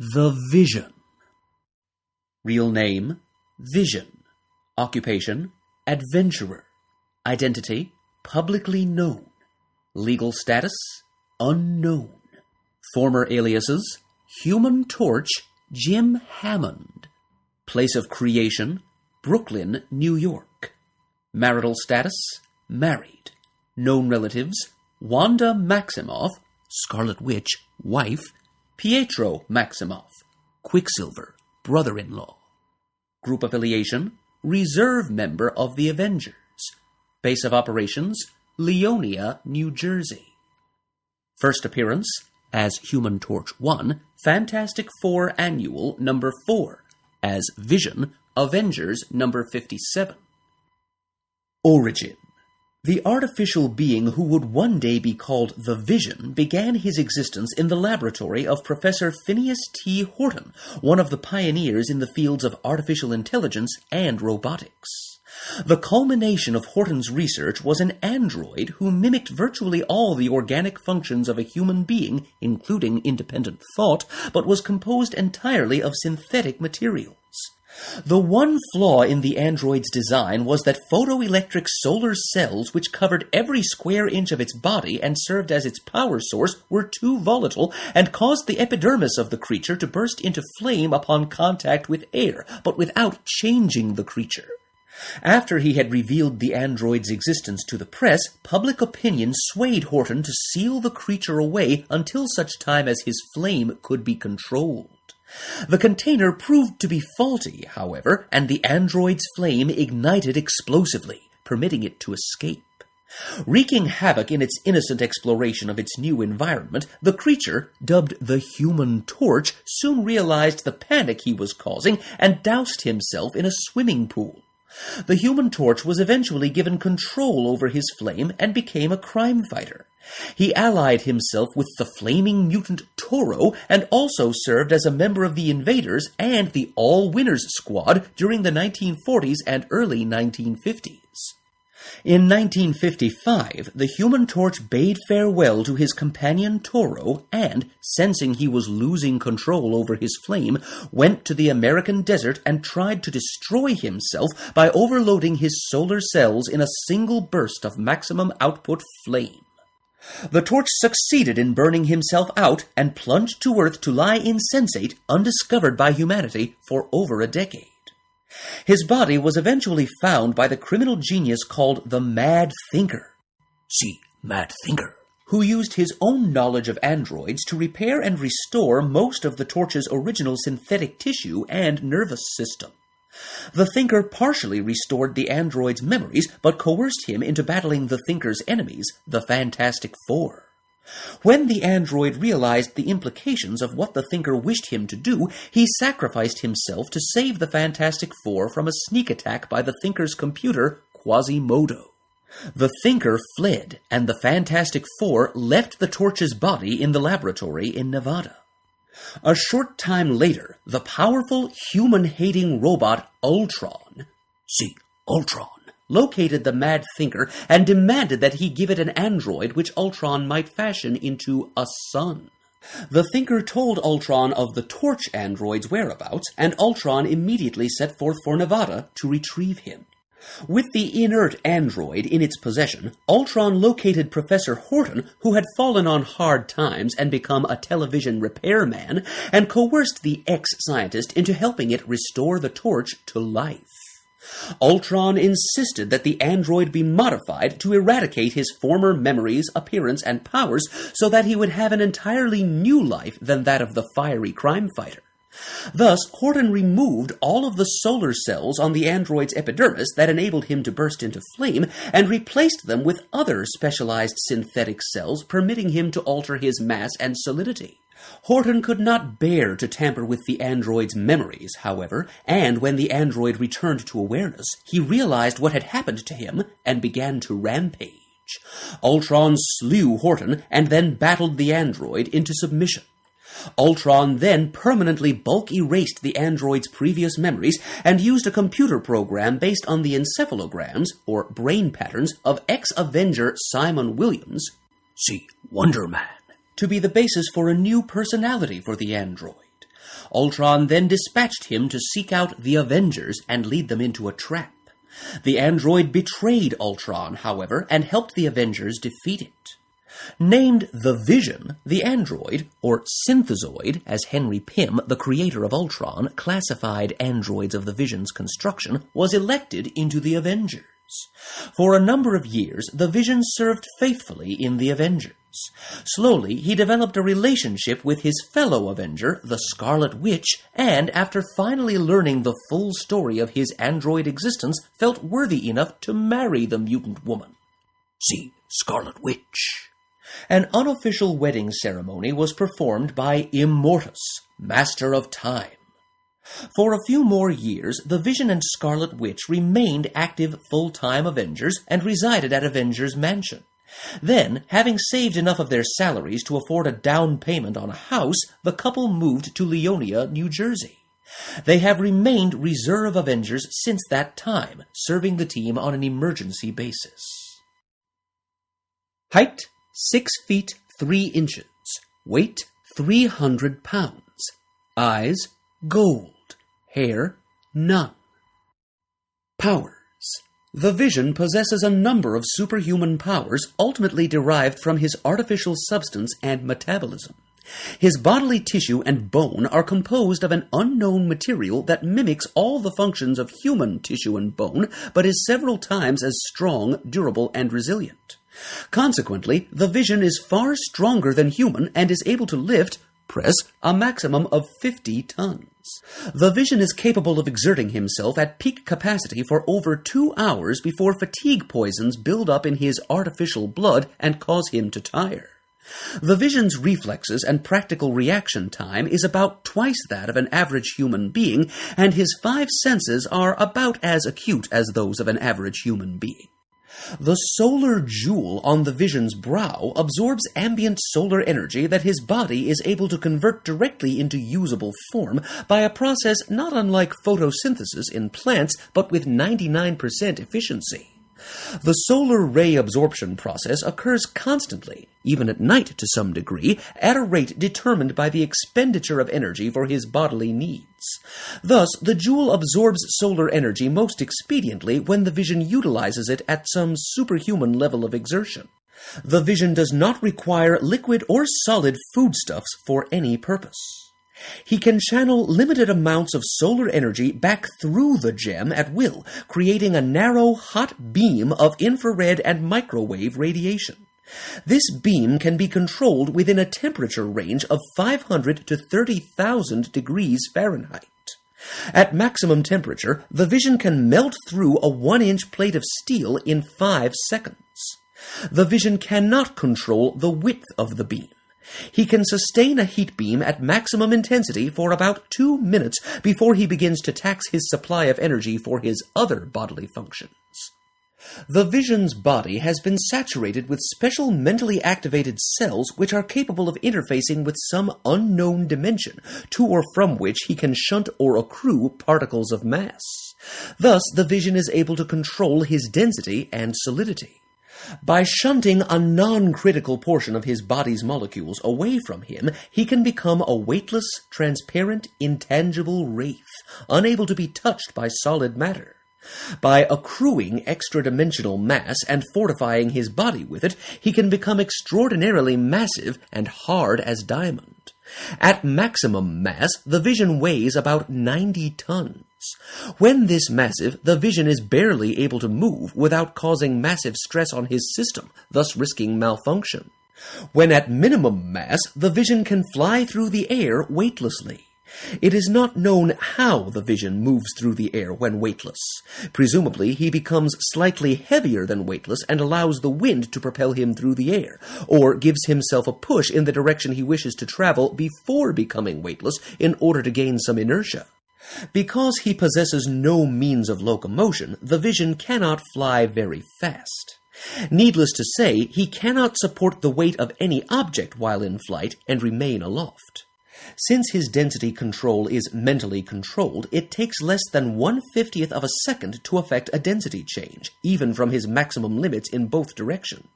The Vision. Real name, Vision. Occupation, adventurer. Identity, publicly known. Legal status, unknown. Former aliases, Human Torch, Jim Hammond. Place of creation, Brooklyn, New York. Marital status, married. Known relatives, Wanda Maximoff, Scarlet Witch, wife. Pietro Maximoff, Quicksilver, brother-in-law. Group affiliation, reserve member of the Avengers. Base of operations, Leonia, New Jersey. First appearance, as Human Torch 1, Fantastic Four Annual number 4, as Vision, Avengers number 57. Origin. The artificial being who would one day be called the Vision began his existence in the laboratory of Professor Phineas T. Horton, one of the pioneers in the fields of artificial intelligence and robotics. The culmination of Horton's research was an android who mimicked virtually all the organic functions of a human being, including independent thought, but was composed entirely of synthetic materials. The one flaw in the android's design was that photoelectric solar cells, which covered every square inch of its body and served as its power source, were too volatile and caused the epidermis of the creature to burst into flame upon contact with air, but without changing the creature. After he had revealed the android's existence to the press, public opinion swayed Horton to seal the creature away until such time as his flame could be controlled. The container proved to be faulty, however, and the android's flame ignited explosively, permitting it to escape. Wreaking havoc in its innocent exploration of its new environment, the creature, dubbed the Human Torch, soon realized the panic he was causing and doused himself in a swimming pool. The Human Torch was eventually given control over his flame and became a crime fighter. He allied himself with the flaming mutant Toro and also served as a member of the Invaders and the All Winners Squad during the 1940s and early 1950s. In 1955, the Human Torch bade farewell to his companion Toro and, sensing he was losing control over his flame, went to the American desert and tried to destroy himself by overloading his solar cells in a single burst of maximum output flame. The torch succeeded in burning himself out and plunged to Earth to lie insensate, undiscovered by humanity, for over a decade. His body was eventually found by the criminal genius called the Mad Thinker. See, Mad Thinker. Who used his own knowledge of androids to repair and restore most of the Torch's original synthetic tissue and nervous system. The Thinker partially restored the android's memories, but coerced him into battling the Thinker's enemies, the Fantastic Four. When the android realized the implications of what the Thinker wished him to do, he sacrificed himself to save the Fantastic Four from a sneak attack by the Thinker's computer, Quasimodo. The Thinker fled, and the Fantastic Four left the Torch's body in the laboratory in Nevada. A short time later, the powerful, human-hating robot Ultron, see, Ultron, located the Mad Thinker and demanded that he give it an android which Ultron might fashion into a son. The Thinker told Ultron of the Torch android's whereabouts, and Ultron immediately set forth for Nevada to retrieve him. With the inert android in its possession, Ultron located Professor Horton, who had fallen on hard times and become a television repairman, and coerced the ex-scientist into helping it restore the Torch to life. Ultron insisted that the android be modified to eradicate his former memories, appearance, and powers so that he would have an entirely new life than that of the fiery crime fighter. Thus, Horton removed all of the solar cells on the android's epidermis that enabled him to burst into flame and replaced them with other specialized synthetic cells, permitting him to alter his mass and solidity. Horton could not bear to tamper with the android's memories, however, and when the android returned to awareness, he realized what had happened to him and began to rampage. Ultron slew Horton and then battled the android into submission. Ultron then permanently bulk erased the android's previous memories and used a computer program based on the encephalograms, or brain patterns, of ex-Avenger Simon Williams, see, Wonder Man, to be the basis for a new personality for the android. Ultron then dispatched him to seek out the Avengers and lead them into a trap. The android betrayed Ultron, however, and helped the Avengers defeat it. Named the Vision, the android, or synthezoid, as Henry Pym, the creator of Ultron, classified androids of the Vision's construction, was elected into the Avengers. For a number of years, the Vision served faithfully in the Avengers. Slowly, he developed a relationship with his fellow Avenger, the Scarlet Witch, and after finally learning the full story of his android existence, felt worthy enough to marry the mutant woman. See Scarlet Witch. An unofficial wedding ceremony was performed by Immortus, Master of Time. For a few more years, the Vision and Scarlet Witch remained active full-time Avengers and resided at Avengers Mansion. Then, having saved enough of their salaries to afford a down payment on a house, the couple moved to Leonia, New Jersey. They have remained Reserve Avengers since that time, serving the team on an emergency basis. Height, 6 feet 3 inches. Weight, 300 pounds. Eyes, gold. Hair, none. Powers. The Vision possesses a number of superhuman powers ultimately derived from his artificial substance and metabolism. His bodily tissue and bone are composed of an unknown material that mimics all the functions of human tissue and bone, but is several times as strong, durable, and resilient. Consequently, the Vision is far stronger than human and is able to lift, press, a maximum of 50 tons. The Vision is capable of exerting himself at peak capacity for over 2 hours before fatigue poisons build up in his artificial blood and cause him to tire. The Vision's reflexes and practical reaction time is about twice that of an average human being, and his 5 senses are about as acute as those of an average human being. The solar jewel on the Vision's brow absorbs ambient solar energy that his body is able to convert directly into usable form by a process not unlike photosynthesis in plants, but with 99% efficiency. The solar ray absorption process occurs constantly, even at night to some degree, at a rate determined by the expenditure of energy for his bodily needs. Thus, the jewel absorbs solar energy most expediently when the Vision utilizes it at some superhuman level of exertion. The Vision does not require liquid or solid foodstuffs for any purpose. He can channel limited amounts of solar energy back through the gem at will, creating a narrow, hot beam of infrared and microwave radiation. This beam can be controlled within a temperature range of 500 to 30,000 degrees Fahrenheit. At maximum temperature, the Vision can melt through a 1-inch plate of steel in 5 seconds. The Vision cannot control the width of the beam. He can sustain a heat beam at maximum intensity for about 2 minutes before he begins to tax his supply of energy for his other bodily functions. The Vision's body has been saturated with special mentally activated cells which are capable of interfacing with some unknown dimension, to or from which he can shunt or accrue particles of mass. Thus, the Vision is able to control his density and solidity. By shunting a non-critical portion of his body's molecules away from him, he can become a weightless, transparent, intangible wraith, unable to be touched by solid matter. By accruing extra-dimensional mass and fortifying his body with it, he can become extraordinarily massive and hard as diamond. At maximum mass, the Vision weighs about 90 tons. When this massive, the Vision is barely able to move without causing massive stress on his system, thus risking malfunction. When at minimum mass, the Vision can fly through the air weightlessly. It is not known how the Vision moves through the air when weightless. Presumably, he becomes slightly heavier than weightless and allows the wind to propel him through the air, or gives himself a push in the direction he wishes to travel before becoming weightless in order to gain some inertia. Because he possesses no means of locomotion, the Vision cannot fly very fast. Needless to say, he cannot support the weight of any object while in flight and remain aloft. Since his density control is mentally controlled, it takes less than 1/50th of a second to affect a density change, even from his maximum limits in both directions.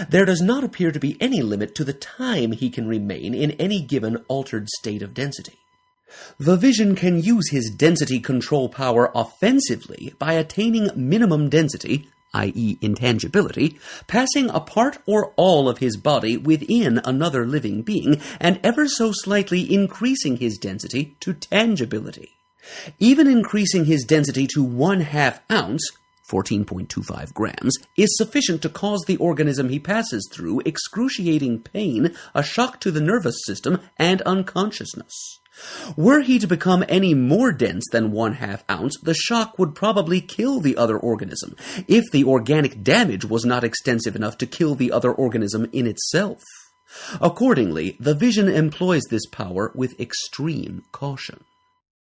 There does not appear to be any limit to the time he can remain in any given altered state of density. The Vision can use his density control power offensively by attaining minimum density, i.e. intangibility, passing a part or all of his body within another living being, and ever so slightly increasing his density to tangibility. Even increasing his density to 1/2 ounce, 14.25 grams, is sufficient to cause the organism he passes through excruciating pain, a shock to the nervous system, and unconsciousness. Were he to become any more dense than 1/2 ounce, the shock would probably kill the other organism, if the organic damage was not extensive enough to kill the other organism in itself. Accordingly, the Vision employs this power with extreme caution.